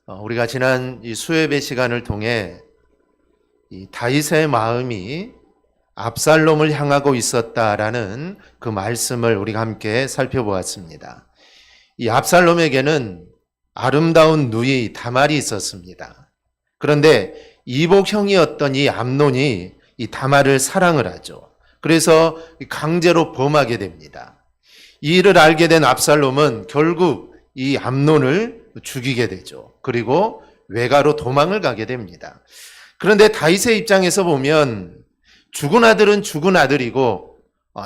우리가 지난 이 수요예배 시간을 통해 이 다윗의 마음이 압살롬을 향하고 있었다라는 그 말씀을 우리가 함께 살펴보았습니다. 이 압살롬에게는 아름다운 누이 다말이 있었습니다. 그런데 이복형이었던 이 암논이 이 다말을 사랑을 하죠. 그래서 강제로 범하게 됩니다. 이 일을 알게 된 압살롬은 결국 이 암논을 죽이게 되죠. 그리고 외가로 도망을 가게 됩니다. 그런데 다윗의 입장에서 보면 죽은 아들은 죽은 아들이고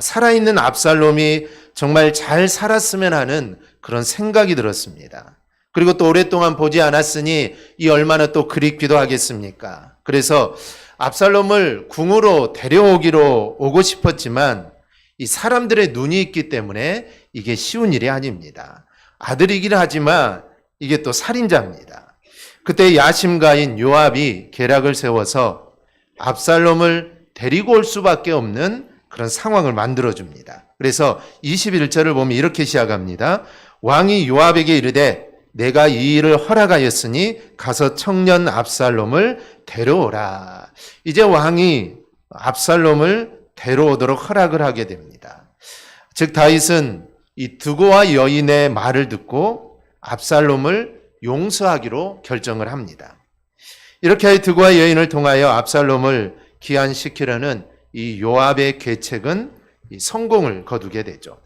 살아있는 압살롬이 정말 잘 살았으면 하는 그런 생각이 들었습니다. 그리고 또 오랫동안 보지 않았으니 이 얼마나 또 그립기도 하겠습니까? 그래서 압살롬을 궁으로 데려오기로 오고 싶었지만 이 사람들의 눈이 있기 때문에 이게 쉬운 일이 아닙니다. 아들이긴 하지만 이게 또 살인자입니다. 그때 야심가인 요압이 계략을 세워서 압살롬을 데리고 올 수밖에 없는 그런 상황을 만들어줍니다. 그래서 21절을 보면 이렇게 시작합니다. 왕이 요압에게 이르되 내가 이 일을 허락하였으니 가서 청년 압살롬을 데려오라. 이제 왕이 압살롬을 데려오도록 허락을 하게 됩니다. 즉 다윗은 이 드고와 여인의 말을 듣고 압살롬을 용서하기로 결정을 합니다. 이렇게 드고와 여인을 통하여 압살롬을 기한시키려는 이 요압의 계책은 성공을 거두게 되죠.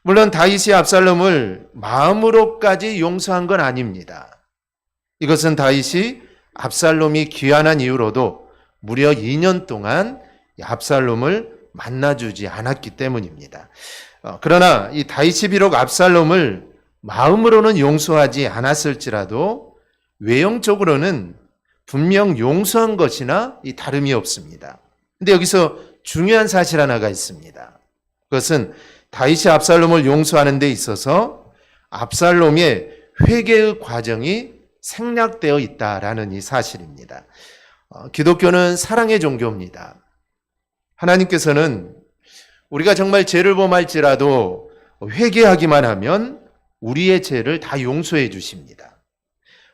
물론 다윗이 압살롬을 마음으로까지 용서한 건 아닙니다. 이것은 다윗이 압살롬이 귀환한 이후로도 무려 2년 동안 압살롬을 만나주지 않았기 때문입니다. 그러나 이 다윗이 비록 압살롬을 마음으로는 용서하지 않았을지라도 외형적으로는 분명 용서한 것이나 이 다름이 없습니다. 근데 여기서 중요한 사실 하나가 있습니다. 그것은 다윗이 압살롬을 용서하는 데 있어서 압살롬의 회개의 과정이 생략되어 있다라는 이 사실입니다. 기독교는 사랑의 종교입니다. 하나님께서는 우리가 정말 죄를 범할지라도 회개하기만 하면 우리의 죄를 다 용서해 주십니다.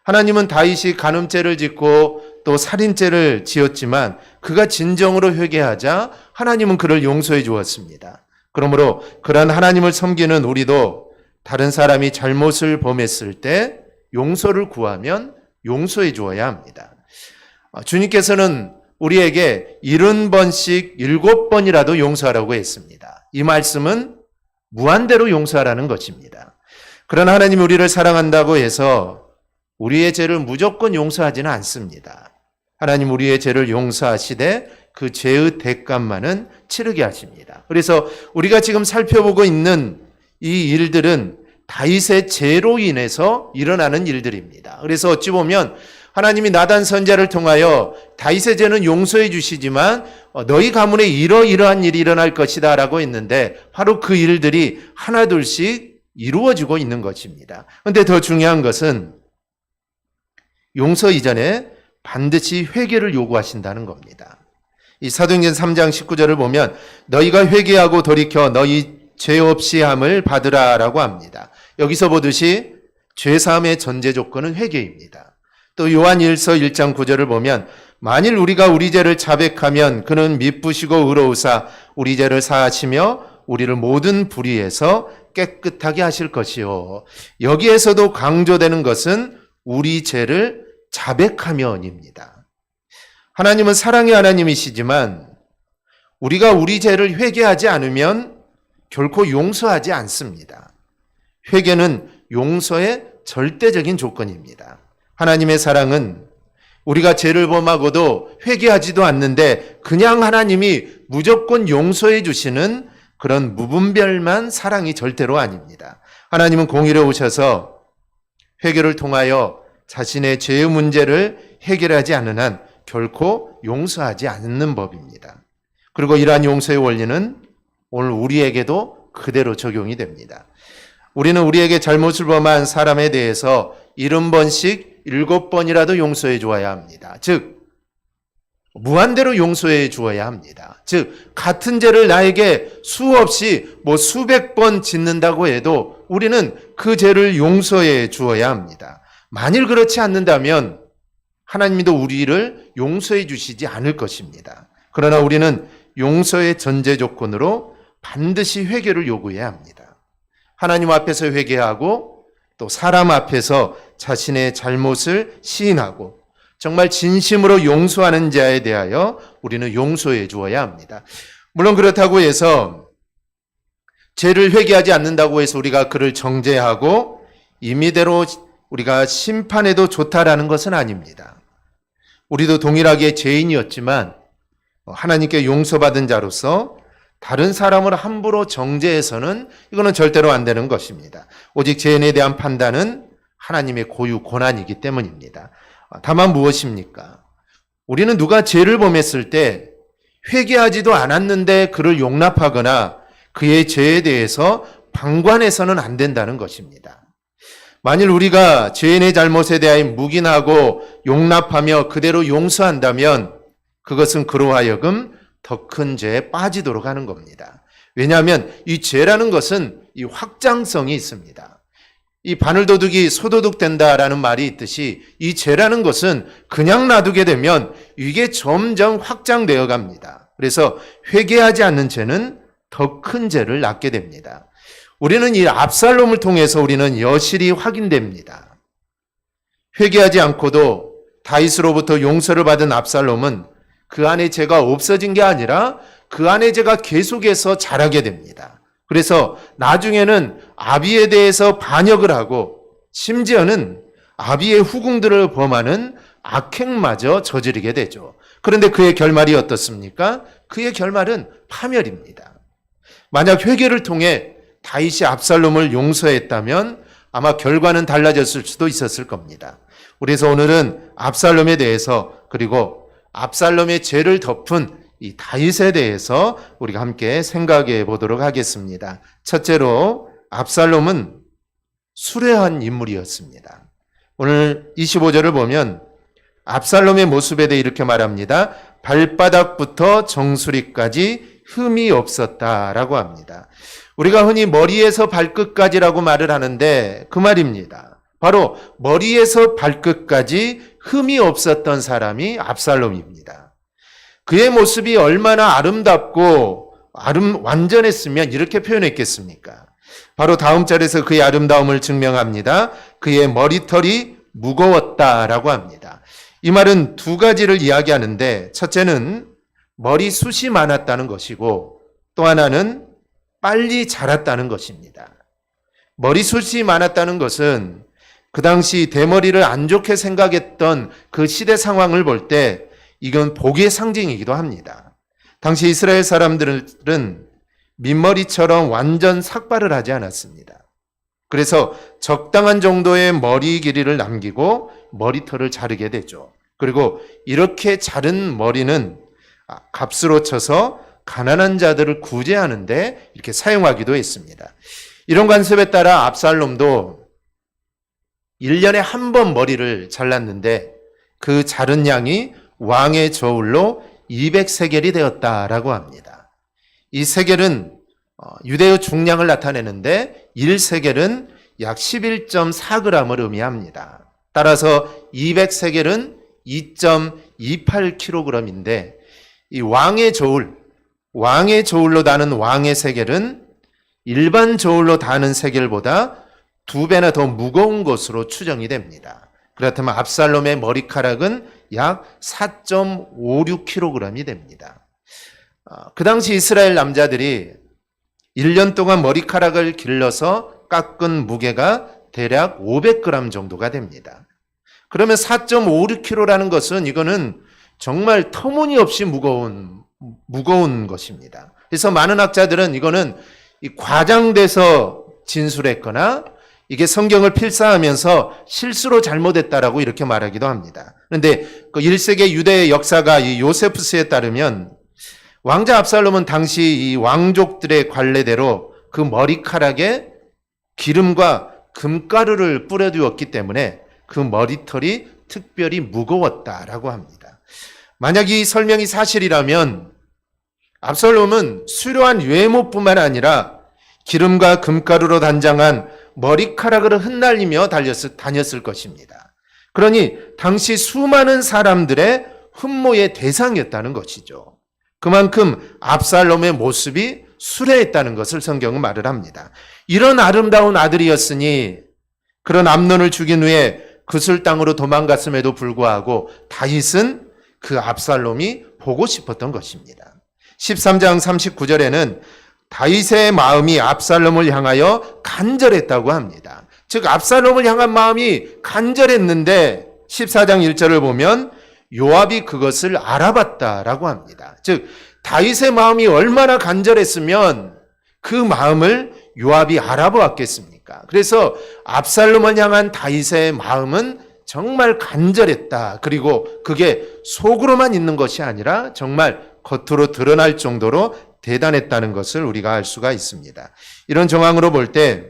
하나님은 다윗이 간음죄를 짓고 또 살인죄를 지었지만 그가 진정으로 회개하자 하나님은 그를 용서해 주었습니다. 그러므로 그러한 하나님을 섬기는 우리도 다른 사람이 잘못을 범했을 때 용서를 구하면 용서해 주어야 합니다. 주님께서는 우리에게 70번씩 7번이라도 용서하라고 했습니다. 이 말씀은 무한대로 용서하라는 것입니다. 그러나 하나님이 우리를 사랑한다고 해서 우리의 죄를 무조건 용서하지는 않습니다. 하나님 우리의 죄를 용서하시되 그 죄의 대가만은 치르게 하십니다. 그래서 우리가 지금 살펴보고 있는 이 일들은 다윗의 죄로 인해서 일어나는 일들입니다. 그래서 어찌 보면 하나님이 나단 선지자를 통하여 다윗의 죄는 용서해 주시지만 너희 가문에 이러이러한 일이 일어날 것이다 라고 했는데 바로 그 일들이 하나둘씩 이루어지고 있는 것입니다. 그런데 더 중요한 것은 용서 이전에 반드시 회개를 요구하신다는 겁니다. 이 사도행전 3장 19절을 보면 너희가 회개하고 돌이켜 너희 죄 없이 함을 받으라라고 합니다. 여기서 보듯이 죄 사함의 전제 조건은 회개입니다. 또 요한 1서 1장 9절을 보면 만일 우리가 우리 죄를 자백하면 그는 미쁘시고 의로우사 우리 죄를 사하시며 우리를 모든 불의에서 깨끗하게 하실 것이요. 여기에서도 강조되는 것은 우리 죄를 자백하면입니다. 하나님은 사랑의 하나님이시지만 우리가 우리 죄를 회개하지 않으면 결코 용서하지 않습니다. 회개는 용서의 절대적인 조건입니다. 하나님의 사랑은 우리가 죄를 범하고도 회개하지도 않는데 그냥 하나님이 무조건 용서해 주시는 그런 무분별만 사랑이 절대로 아닙니다. 하나님은 공의로우셔서 회개를 통하여 자신의 죄의 문제를 해결하지 않는 한 결코 용서하지 않는 법입니다. 그리고 이러한 용서의 원리는 오늘 우리에게도 그대로 적용이 됩니다. 우리는 우리에게 잘못을 범한 사람에 대해서 70번씩 7번이라도 용서해 주어야 합니다. 즉 무한대로 용서해 주어야 합니다. 즉 같은 죄를 나에게 수없이 수백 번 짓는다고 해도 우리는 그 죄를 용서해 주어야 합니다. 만일 그렇지 않는다면 하나님도 우리를 용서해 주시지 않을 것입니다. 그러나 우리는 용서의 전제 조건으로 반드시 회개를 요구해야 합니다. 하나님 앞에서 회개하고 또 사람 앞에서 자신의 잘못을 시인하고 정말 진심으로 용서하는 자에 대하여 우리는 용서해 주어야 합니다. 물론 그렇다고 해서 죄를 회개하지 않는다고 해서 우리가 그를 정죄하고 임의대로 우리가 심판해도 좋다라는 것은 아닙니다. 우리도 동일하게 죄인이었지만 하나님께 용서받은 자로서 다른 사람을 함부로 정죄해서는 이거는 절대로 안 되는 것입니다. 오직 죄인에 대한 판단은 하나님의 고유 권한이기 때문입니다. 다만 무엇입니까? 우리는 누가 죄를 범했을 때 회개하지도 않았는데 그를 용납하거나 그의 죄에 대해서 방관해서는 안 된다는 것입니다. 만일 우리가 죄인의 잘못에 대하여 묵인하고 용납하며 그대로 용서한다면 그것은 그로 하여금 더 큰 죄에 빠지도록 하는 겁니다. 왜냐하면 이 죄라는 것은 이 확장성이 있습니다. 이 바늘도둑이 소도둑 된다라는 말이 있듯이 이 죄라는 것은 그냥 놔두게 되면 이게 점점 확장되어 갑니다. 그래서 회개하지 않는 죄는 더 큰 죄를 낳게 됩니다. 우리는 이 압살롬을 통해서 우리는 여실히 확인됩니다. 회개하지 않고도 다윗으로부터 용서를 받은 압살롬은 그 안에 죄가 없어진 게 아니라 그 안에 죄가 계속해서 자라게 됩니다. 그래서 나중에는 아비에 대해서 반역을 하고 심지어는 아비의 후궁들을 범하는 악행마저 저지르게 되죠. 그런데 그의 결말이 어떻습니까? 그의 결말은 파멸입니다. 만약 회개를 통해 다윗이 압살롬을 용서했다면 아마 결과는 달라졌을 수도 있었을 겁니다. 그래서 오늘은 압살롬에 대해서 그리고 압살롬의 죄를 덮은 이 다윗에 대해서 우리가 함께 생각해 보도록 하겠습니다. 첫째로 압살롬은 수려한 인물이었습니다. 오늘 25절을 보면 압살롬의 모습에 대해 이렇게 말합니다. 발바닥부터 정수리까지 흠이 없었다라고 합니다. 우리가 흔히 머리에서 발끝까지라고 말을 하는데 그 말입니다. 바로 머리에서 발끝까지 흠이 없었던 사람이 압살롬입니다. 그의 모습이 얼마나 아름답고 완전했으면 이렇게 표현했겠습니까? 바로 다음 절에서 그의 아름다움을 증명합니다. 그의 머리털이 무거웠다라고 합니다. 이 말은 두 가지를 이야기하는데 첫째는 머리숱이 많았다는 것이고 또 하나는 빨리 자랐다는 것입니다. 머리숱이 많았다는 것은 그 당시 대머리를 안 좋게 생각했던 그 시대 상황을 볼 때 이건 복의 상징이기도 합니다. 당시 이스라엘 사람들은 민머리처럼 완전 삭발을 하지 않았습니다. 그래서 적당한 정도의 머리 길이를 남기고 머리털을 자르게 되죠. 그리고 이렇게 자른 머리는 값으로 쳐서 가난한 자들을 구제하는데 이렇게 사용하기도 했습니다. 이런 관습에 따라 압살롬도 1년에 한 번 머리를 잘랐는데 그 자른 양이 왕의 저울로 200세겔이 되었다라고 합니다. 이 세겔은 유대의 중량을 나타내는데 1세겔은 약 11.4g을 의미합니다. 따라서 200세겔은 2.28kg인데 이 왕의 저울로 다는 왕의 세겔은 일반 저울로 다는 세겔보다 2배나 더 무거운 것으로 추정이 됩니다. 그렇다면 압살롬의 머리카락은 약 4.56kg이 됩니다. 그 당시 이스라엘 남자들이 1년 동안 머리카락을 길러서 깎은 무게가 대략 500g 정도가 됩니다. 그러면 4.56kg라는 것은 이거는 정말 터무니없이 무거운 것입니다. 그래서 많은 학자들은 이거는 과장돼서 진술했거나 이게 성경을 필사하면서 실수로 잘못했다라고 이렇게 말하기도 합니다. 그런데 그 1세기 유대의 역사가 이 요세푸스에 따르면 왕자 압살롬은 당시 이 왕족들의 관례대로 그 머리카락에 기름과 금가루를 뿌려두었기 때문에 그 머리털이 특별히 무거웠다라고 합니다. 만약 이 설명이 사실이라면 압살롬은 수려한 외모뿐만 아니라 기름과 금가루로 단장한 머리카락을 흩날리며 다녔을 것입니다. 그러니 당시 수많은 사람들의 흠모의 대상이었다는 것이죠. 그만큼 압살롬의 모습이 수려했다는 것을 성경은 말을 합니다. 이런 아름다운 아들이었으니 그런 암논을 죽인 후에 그술 땅으로 도망갔음에도 불구하고 다윗은 그 압살롬이 보고 싶었던 것입니다. 13장 39절에는 다윗의 마음이 압살롬을 향하여 간절했다고 합니다. 즉 압살롬을 향한 마음이 간절했는데 14장 1절을 보면 요압이 그것을 알아봤다라고 합니다. 즉 다윗의 마음이 얼마나 간절했으면 그 마음을 요압이 알아보았겠습니까? 그래서 압살롬을 향한 다윗의 마음은 정말 간절했다. 그리고 그게 속으로만 있는 것이 아니라 정말 겉으로 드러날 정도로 대단했다는 것을 우리가 알 수가 있습니다. 이런 정황으로 볼 때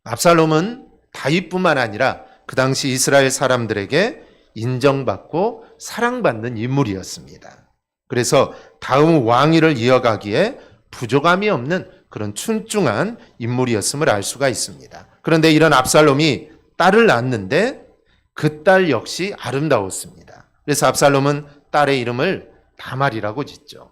압살롬은 다윗뿐만 아니라 그 당시 이스라엘 사람들에게 인정받고 사랑받는 인물이었습니다. 그래서 다음 왕위를 이어가기에 부족함이 없는 그런 출중한 인물이었음을 알 수가 있습니다. 그런데 이런 압살롬이 딸을 낳았는데 그 딸 역시 아름다웠습니다. 그래서 압살롬은 딸의 이름을 다말이라고 짓죠.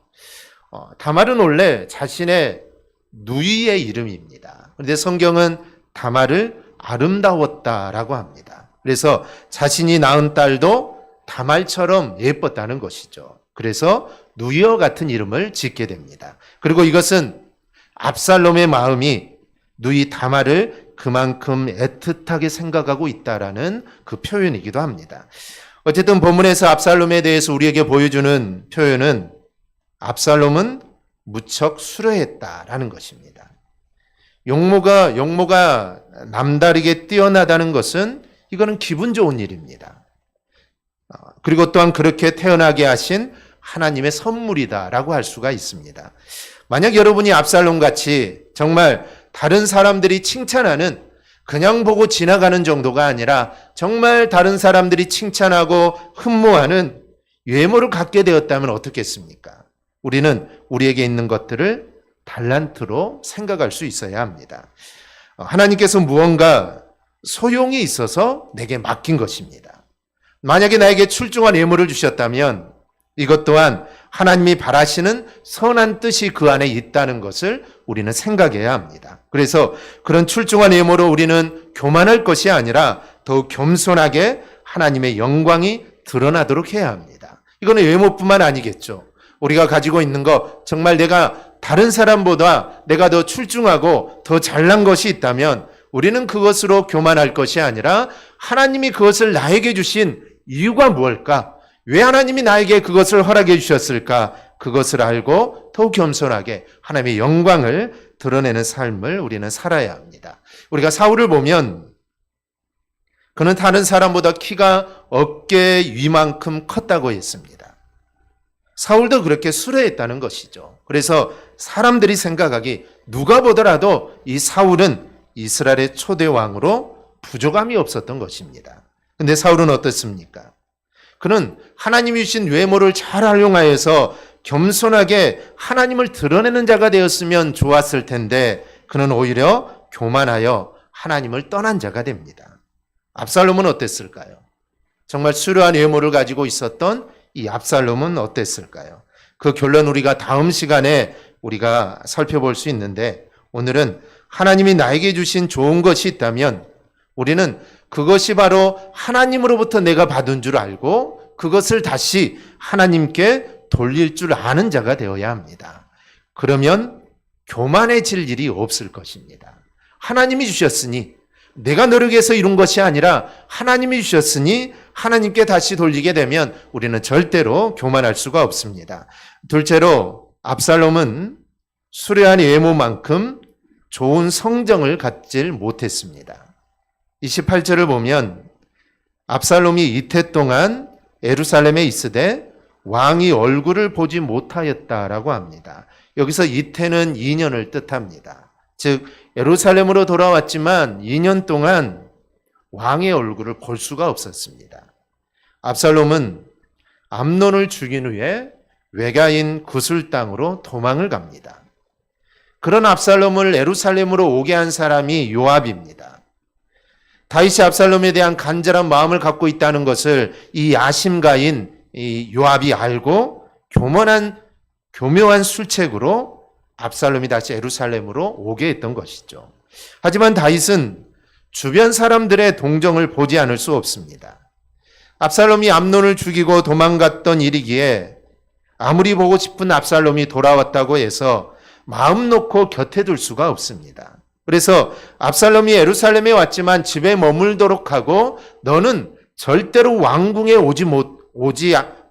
다말은 원래 자신의 누이의 이름입니다. 그런데 성경은 다말을 아름다웠다라고 합니다. 그래서 자신이 낳은 딸도 다말처럼 예뻤다는 것이죠. 그래서 누이와 같은 이름을 짓게 됩니다. 그리고 이것은 압살롬의 마음이 누이 다말을 그만큼 애틋하게 생각하고 있다라는 그 표현이기도 합니다. 어쨌든 본문에서 압살롬에 대해서 우리에게 보여주는 표현은 압살롬은 무척 수려했다라는 것입니다. 용모가 남다르게 뛰어나다는 것은 이거는 기분 좋은 일입니다. 그리고 또한 그렇게 태어나게 하신 하나님의 선물이다라고 할 수가 있습니다. 만약 여러분이 압살롬 같이 정말 다른 사람들이 칭찬하는 그냥 보고 지나가는 정도가 아니라 정말 다른 사람들이 칭찬하고 흠모하는 외모를 갖게 되었다면 어떻겠습니까? 우리는 우리에게 있는 것들을 달란트로 생각할 수 있어야 합니다. 하나님께서 무언가 소용이 있어서 내게 맡긴 것입니다. 만약에 나에게 출중한 예물을 주셨다면 이것 또한 하나님이 바라시는 선한 뜻이 그 안에 있다는 것을 우리는 생각해야 합니다. 그래서 그런 출중한 예물로 우리는 교만할 것이 아니라 더욱 겸손하게 하나님의 영광이 드러나도록 해야 합니다. 이거는 외모뿐만 아니겠죠. 우리가 가지고 있는 것, 정말 내가 다른 사람보다 내가 더 출중하고 더 잘난 것이 있다면 우리는 그것으로 교만할 것이 아니라 하나님이 그것을 나에게 주신 이유가 무엇일까? 왜 하나님이 나에게 그것을 허락해 주셨을까? 그것을 알고 더욱 겸손하게 하나님의 영광을 드러내는 삶을 우리는 살아야 합니다. 우리가 사울을 보면 그는 다른 사람보다 키가 어깨 위만큼 컸다고 했습니다. 사울도 그렇게 수려했다는 것이죠. 그래서 사람들이 생각하기 누가 보더라도 이 사울은 이스라엘의 초대 왕으로 부족함이 없었던 것입니다. 근데 사울은 어떻습니까? 그는 하나님이 주신 외모를 잘 활용하여서 겸손하게 하나님을 드러내는 자가 되었으면 좋았을 텐데 그는 오히려 교만하여 하나님을 떠난 자가 됩니다. 압살롬은 어땠을까요? 정말 수려한 외모를 가지고 있었던 이 압살롬은 어땠을까요? 그 결론 우리가 다음 시간에 우리가 살펴볼 수 있는데 오늘은 하나님이 나에게 주신 좋은 것이 있다면 우리는 그것이 바로 하나님으로부터 내가 받은 줄 알고 그것을 다시 하나님께 돌릴 줄 아는 자가 되어야 합니다. 그러면 교만해질 일이 없을 것입니다. 하나님이 주셨으니 내가 노력해서 이룬 것이 아니라 하나님이 주셨으니 하나님께 다시 돌리게 되면 우리는 절대로 교만할 수가 없습니다. 둘째로 압살롬은 수려한 외모만큼 좋은 성정을 갖질 못했습니다. 28절을 보면 압살롬이 이태 동안 예루살렘에 있으되 왕이 얼굴을 보지 못하였다라고 합니다. 여기서 이태는 2년을 뜻합니다. 즉 예루살렘으로 돌아왔지만 2년 동안 왕의 얼굴을 볼 수가 없었습니다. 압살롬은 암논을 죽인 후에 외가인 구술 땅으로 도망을 갑니다. 그런 압살롬을 예루살렘으로 오게 한 사람이 요압입니다. 다윗이 압살롬에 대한 간절한 마음을 갖고 있다는 것을 이 야심가인 이 요압이 알고 교묘한 술책으로 압살롬이 다시 예루살렘으로 오게 했던 것이죠. 하지만 다윗은 주변 사람들의 동정을 보지 않을 수 없습니다. 압살롬이 암논을 죽이고 도망갔던 일이기에 아무리 보고 싶은 압살롬이 돌아왔다고 해서 마음 놓고 곁에 둘 수가 없습니다. 그래서 압살롬이 예루살렘에 왔지만 집에 머물도록 하고 너는 절대로 왕궁에 오지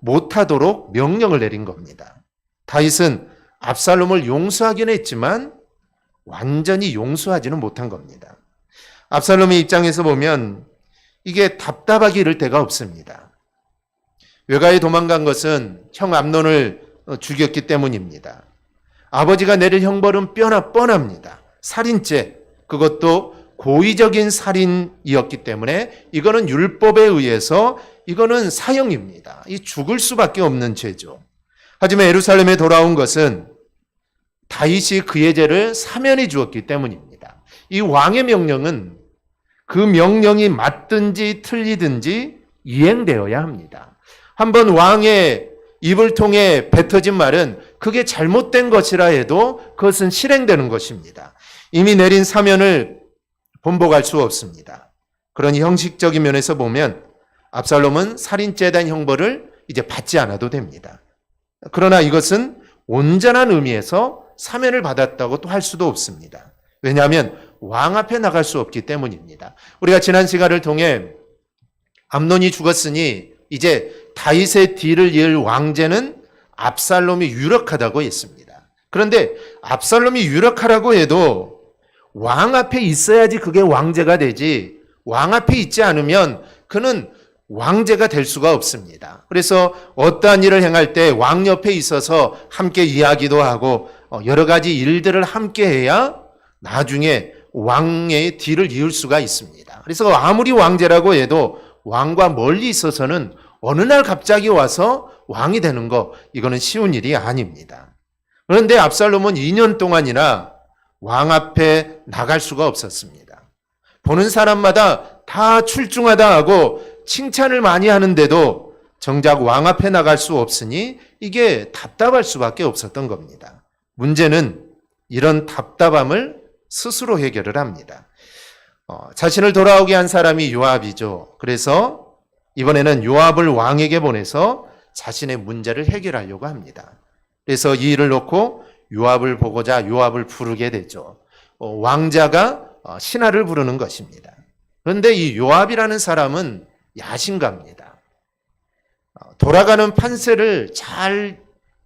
못하도록 명령을 내린 겁니다. 다윗은 압살롬을 용서하긴 했지만 완전히 용서하지는 못한 겁니다. 압살롬의 입장에서 보면 이게 답답하기 이를 데가 없습니다. 외가에 도망간 것은 형 암논을 죽였기 때문입니다. 아버지가 내릴 형벌은 뻔합니다. 살인죄, 그것도 고의적인 살인이었기 때문에 이거는 율법에 의해서 이거는 사형입니다. 이 죽을 수밖에 없는 죄죠. 하지만 예루살렘에 돌아온 것은 다윗이 그의 죄를 사면해 주었기 때문입니다. 이 왕의 명령은 그 명령이 맞든지 틀리든지 이행되어야 합니다. 한번 왕의 입을 통해 뱉어진 말은 그게 잘못된 것이라 해도 그것은 실행되는 것입니다. 이미 내린 사면을 번복할 수 없습니다. 그러니 형식적인 면에서 보면 압살롬은 살인죄에 대한 형벌을 이제 받지 않아도 됩니다. 그러나 이것은 온전한 의미에서 사면을 받았다고 또 할 수도 없습니다. 왜냐하면 왕 앞에 나갈 수 없기 때문입니다. 우리가 지난 시간을 통해 암논이 죽었으니 이제 다윗의 뒤를 이을 왕제는 압살롬이 유력하다고 했습니다. 그런데 압살롬이 유력하라고 해도 왕 앞에 있어야지 그게 왕제가 되지, 왕 앞에 있지 않으면 그는 왕제가 될 수가 없습니다. 그래서 어떠한 일을 행할 때 왕 옆에 있어서 함께 이야기도 하고 여러 가지 일들을 함께 해야 나중에 왕의 뒤를 이을 수가 있습니다. 그래서 아무리 왕제라고 해도 왕과 멀리 있어서는 어느 날 갑자기 와서 왕이 되는 거, 이거는 쉬운 일이 아닙니다. 그런데 압살롬은 2년 동안이나 왕 앞에 나갈 수가 없었습니다. 보는 사람마다 다 출중하다 하고 칭찬을 많이 하는데도 정작 왕 앞에 나갈 수 없으니 이게 답답할 수밖에 없었던 겁니다. 문제는 이런 답답함을 스스로 해결을 합니다. 자신을 돌아오게 한 사람이 요압이죠. 그래서 이번에는 요압을 왕에게 보내서 자신의 문제를 해결하려고 합니다. 그래서 이 일을 놓고 요압을 보고자 요압을 부르게 되죠. 왕자가 신하를 부르는 것입니다. 그런데 이 요압이라는 사람은 야심가입니다. 돌아가는 판세를 잘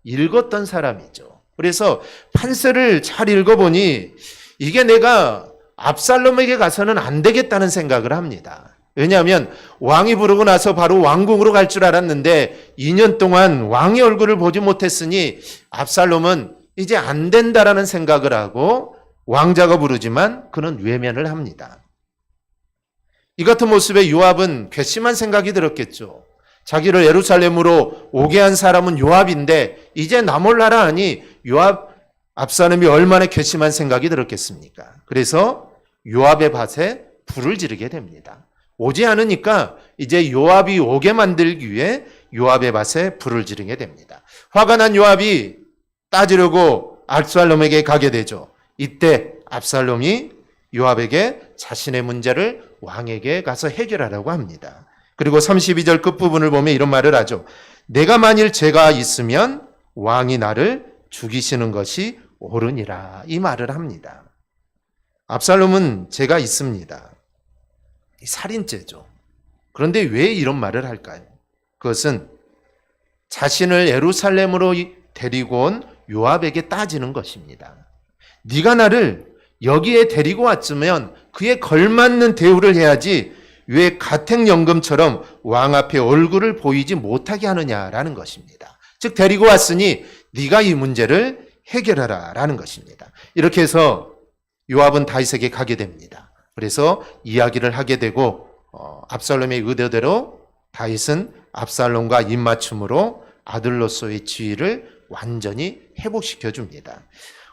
읽었던 사람이죠. 그래서 판세를 잘 읽어보니 이게 내가 압살롬에게 가서는 안 되겠다는 생각을 합니다. 왜냐하면 왕이 부르고 나서 바로 왕궁으로 갈 줄 알았는데 2년 동안 왕의 얼굴을 보지 못했으니 압살롬은 이제 안 된다라는 생각을 하고 왕자가 부르지만 그는 외면을 합니다. 이 같은 모습에 요압은 괘씸한 생각이 들었겠죠. 자기를 예루살렘으로 오게 한 사람은 요압인데 이제 나 몰라라 하니 압살롬이 얼마나 괘씸한 생각이 들었겠습니까? 그래서 요압의 밭에 불을 지르게 됩니다. 오지 않으니까 이제 요압이 오게 만들기 위해 요압의 밭에 불을 지르게 됩니다. 화가 난 요압이 따지려고 압살롬에게 가게 되죠. 이때 압살롬이 요압에게 자신의 문제를 왕에게 가서 해결하라고 합니다. 그리고 32절 끝부분을 보면 이런 말을 하죠. 내가 만일 죄가 있으면 왕이 나를 죽이시는 것이 옳으니라, 이 말을 합니다. 압살롬은 죄가 있습니다. 살인죄죠. 그런데 왜 이런 말을 할까요? 그것은 자신을 예루살렘으로 데리고 온 요압에게 따지는 것입니다. 네가 나를 여기에 데리고 왔으면 그에 걸맞는 대우를 해야지 왜 가택연금처럼 왕 앞에 얼굴을 보이지 못하게 하느냐라는 것입니다. 즉 데리고 왔으니 네가 이 문제를 해결하라라는 것입니다. 이렇게 해서 요압은 다윗에게 가게 됩니다. 그래서 이야기를 하게 되고 압살롬의 의도대로 다윗은 압살롬과 입맞춤으로 아들로서의 지위를 완전히 회복시켜 줍니다.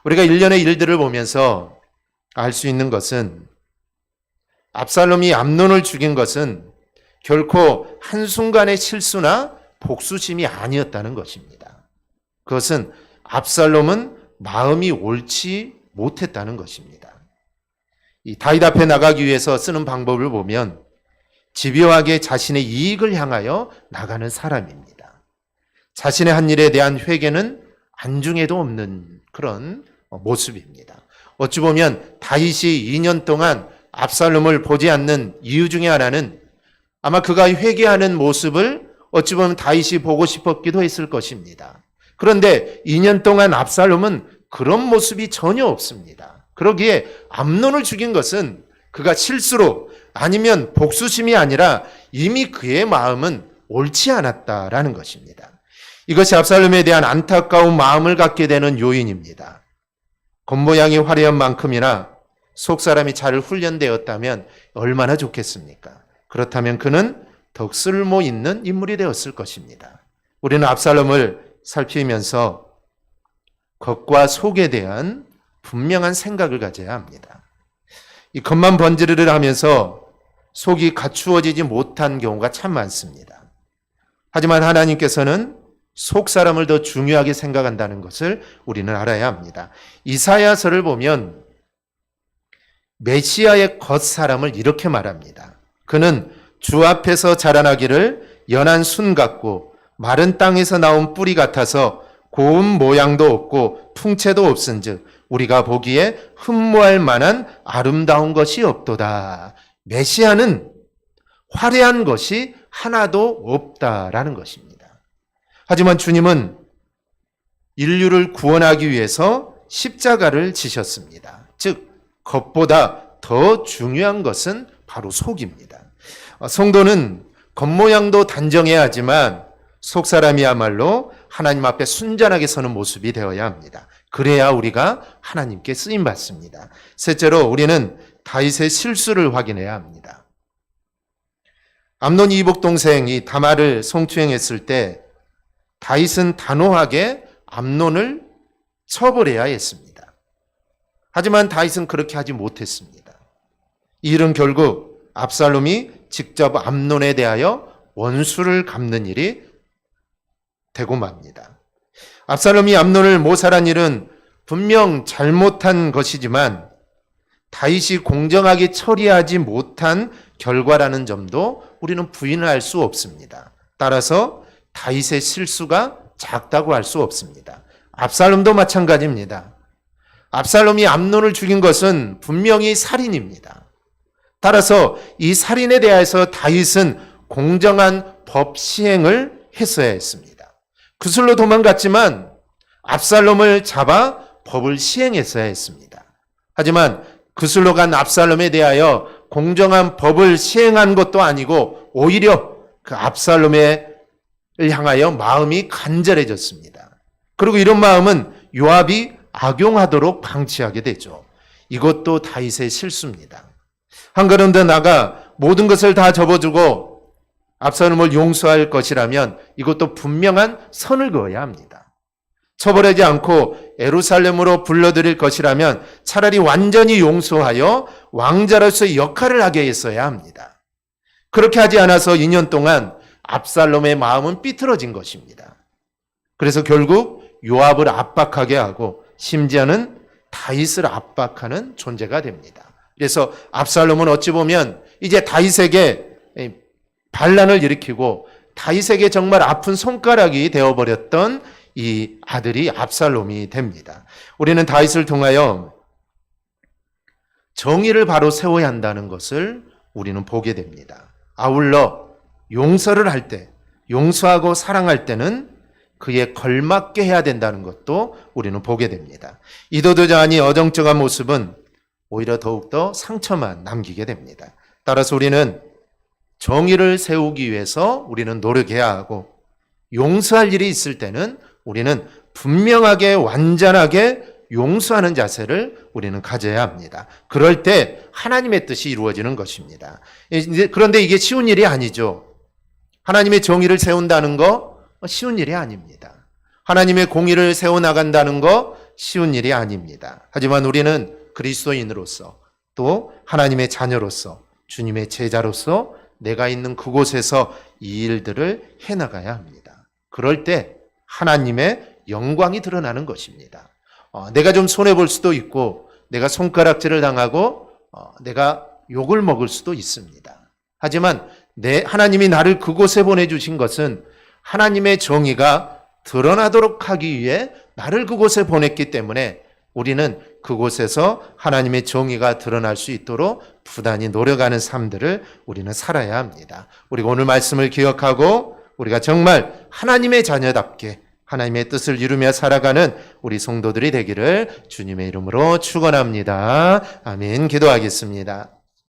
우리가 일련의 일들을 보면서 알 수 있는 것은 압살롬이 암논을 죽인 것은 결코 한순간의 실수나 복수심이 아니었다는 것입니다. 그것은 압살롬은 마음이 옳지 못했다는 것입니다. 이 다윗 앞에 나가기 위해서 쓰는 방법을 보면 집요하게 자신의 이익을 향하여 나가는 사람입니다. 자신의 한 일에 대한 회개는 안중에도 없는 그런 모습입니다. 어찌 보면 다윗이 2년 동안 압살롬을 보지 않는 이유 중에 하나는 아마 그가 회개하는 모습을 어찌 보면 다윗이 보고 싶었기도 했을 것입니다. 그런데 2년 동안 압살롬은 그런 모습이 전혀 없습니다. 그러기에 암논을 죽인 것은 그가 실수로 아니면 복수심이 아니라 이미 그의 마음은 옳지 않았다라는 것입니다. 이것이 압살롬에 대한 안타까운 마음을 갖게 되는 요인입니다. 겉모양이 화려한 만큼이나 속사람이 잘 훈련되었다면 얼마나 좋겠습니까? 그렇다면 그는 더욱 쓸모 있는 인물이 되었을 것입니다. 우리는 압살롬을 살피면서 겉과 속에 대한 분명한 생각을 가져야 합니다. 이 겉만 번지르르 하면서 속이 갖추어지지 못한 경우가 참 많습니다. 하지만 하나님께서는 속 사람을 더 중요하게 생각한다는 것을 우리는 알아야 합니다. 이사야서를 보면 메시아의 겉 사람을 이렇게 말합니다. 그는 주 앞에서 자라나기를 연한 순 같고 마른 땅에서 나온 뿌리 같아서 고운 모양도 없고 풍채도 없은즉 우리가 보기에 흠모할 만한 아름다운 것이 없도다. 메시아는 화려한 것이 하나도 없다라는 것입니다. 하지만 주님은 인류를 구원하기 위해서 십자가를 지셨습니다. 즉 겉보다 더 중요한 것은 바로 속입니다. 성도는 겉모양도 단정해야 하지만 속사람이야말로 하나님 앞에 순전하게 서는 모습이 되어야 합니다. 그래야 우리가 하나님께 쓰임받습니다. 셋째로 우리는 다윗의 실수를 확인해야 합니다. 암논이 이복 동생이 다말을 성추행했을 때 다윗은 단호하게 암논을 처벌해야 했습니다. 하지만 다윗은 그렇게 하지 못했습니다. 이 일은 결국 압살롬이 직접 암논에 대하여 원수를 갚는 일이 되고 맙니다. 압살롬이 암논을 모살한 일은 분명 잘못한 것이지만 다윗이 공정하게 처리하지 못한 결과라는 점도 우리는 부인할 수 없습니다. 따라서 다윗의 실수가 작다고 할 수 없습니다. 압살롬도 마찬가지입니다. 압살롬이 암논을 죽인 것은 분명히 살인입니다. 따라서 이 살인에 대해서 다윗은 공정한 법 시행을 했어야 했습니다. 그슬로 도망갔지만 압살롬을 잡아 법을 시행했어야 했습니다. 하지만 그슬로 간 압살롬에 대하여 공정한 법을 시행한 것도 아니고 오히려 그 압살롬을 향하여 마음이 간절해졌습니다. 그리고 이런 마음은 요압이 악용하도록 방치하게 되죠. 이것도 다윗의 실수입니다. 한 걸음 더 나가 모든 것을 다 접어주고 압살롬을 용서할 것이라면 이것도 분명한 선을 그어야 합니다. 처벌하지 않고 예루살렘으로 불러들일 것이라면 차라리 완전히 용서하여 왕자로서의 역할을 하게 했어야 합니다. 그렇게 하지 않아서 2년 동안 압살롬의 마음은 삐뚤어진 것입니다. 그래서 결국 요압을 압박하게 하고 심지어는 다윗을 압박하는 존재가 됩니다. 그래서 압살롬은 어찌 보면 이제 다윗에게 반란을 일으키고 다윗에게 정말 아픈 손가락이 되어버렸던 이 아들이 압살롬이 됩니다. 우리는 다윗을 통하여 정의를 바로 세워야 한다는 것을 우리는 보게 됩니다. 아울러 용서를 할 때, 용서하고 사랑할 때는 그에 걸맞게 해야 된다는 것도 우리는 보게 됩니다. 이도저도 아니 어정쩡한 모습은 오히려 더욱더 상처만 남기게 됩니다. 따라서 우리는 정의를 세우기 위해서 우리는 노력해야 하고 용서할 일이 있을 때는 우리는 분명하게 완전하게 용서하는 자세를 우리는 가져야 합니다. 그럴 때 하나님의 뜻이 이루어지는 것입니다. 그런데 이게 쉬운 일이 아니죠. 하나님의 정의를 세운다는 거 쉬운 일이 아닙니다. 하나님의 공의를 세워나간다는 거 쉬운 일이 아닙니다. 하지만 우리는 그리스도인으로서 또 하나님의 자녀로서 주님의 제자로서 내가 있는 그곳에서 이 일들을 해나가야 합니다. 그럴 때 하나님의 영광이 드러나는 것입니다. 내가 좀 손해볼 수도 있고 내가 손가락질을 당하고 내가 욕을 먹을 수도 있습니다. 하지만 하나님이 나를 그곳에 보내주신 것은 하나님의 정의가 드러나도록 하기 위해 나를 그곳에 보냈기 때문에 우리는 그곳에서 하나님의 정의가 드러날 수 있도록 부단히 노력하는 삶들을 우리는 살아야 합니다. 우리가 오늘 말씀을 기억하고 우리가 정말 하나님의 자녀답게 하나님의 뜻을 이루며 살아가는 우리 성도들이 되기를 주님의 이름으로 축원합니다. 아멘. 기도하겠습니다.